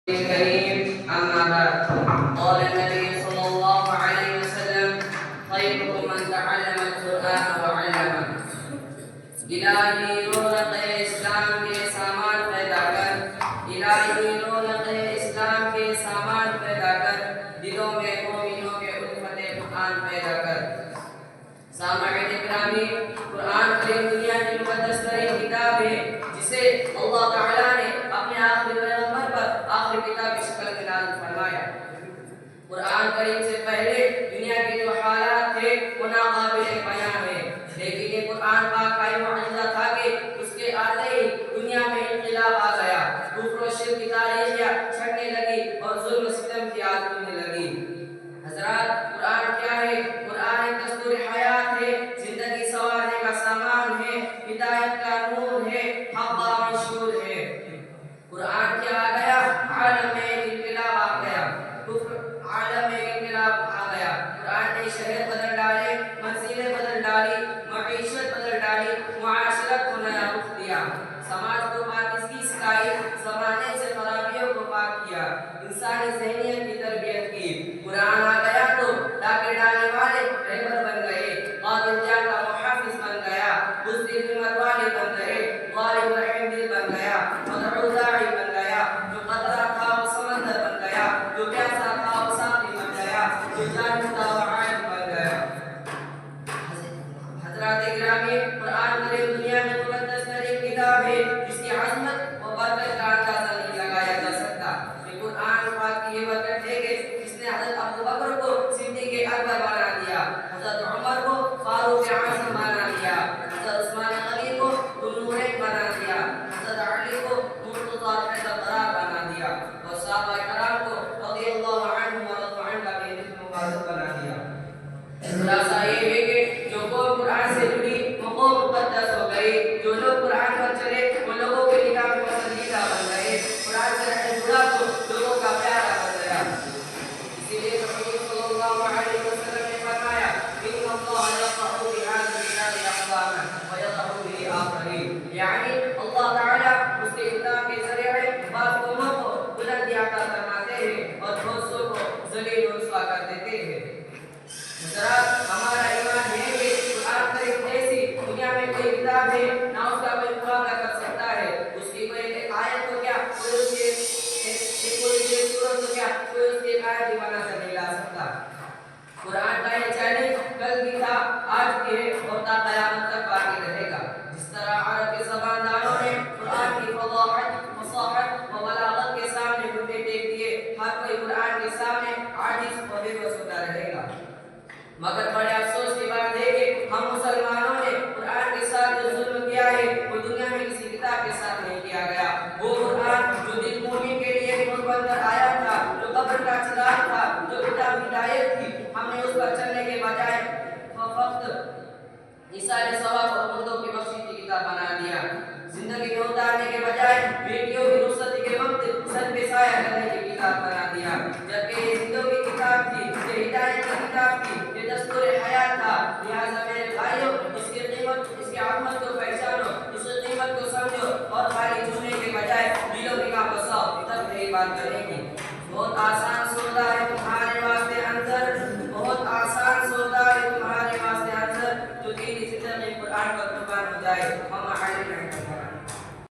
الكريم أما بعد قال النبي صلى الله عليه وسلم خيركم من تعلم القرآن وعلمه إلهی رونق اسلام کے سامان پیدا کر الہی رونق اسلام کے سامان پیدا کر دلوں میں مومنوں کے الفت قرآن پیدا کر سامعین اکرامی قرآن کریم دنیا کی مقدس ترین کتاب ہے جسے اللہ تعالیٰ نے اپنے آخری پیغمبر پر آخری کتاب کی شکل میں نازل فرمایا۔ قرآن کریم سے پہلے دنیا کے جو حالات تھے وہ ناقابل بیان ہے، لیکن یہ قرآن پاک کا معجزہ تھا کہ اس کے آتے ہی دنیا میں انقلاب آ گیا، کفر و شرک کی تاریخیاں چھٹنے لگی اور ظلم و ستم کی عادت ہونے لگی۔ حضرات، قرآن کیا ہے؟ قرآن ایک دستور حیات ہے، زندگی سنوارنے کا سامان ہے، ہدایت کا نور ہے، حق و منشور ہے۔ قرآن کیا آ گیا؟ عالم میں ایک انقلاب آ گیا، عالم میں ایک انقلاب آ گیا۔ قرآن نے شہر بدل ڈالے، منزلیں بدل ڈالی، معیشت بدل ڈالی، معاشرت کو نیا رخ دیا، سماج کو پاکیزگی سکھائی، زمانے سے خرابیوں کو پاک کیا، انسانی ذہنیت کی تربیت کی۔ قرآن آ گیا تو ڈاکے ڈالنے والے رہبر بن گئے، قاتل جان کا محافظ بن گیا، بزدل ہمت والے بن گئے، غالب رحیم دل بن گیا، مدعو داعی بن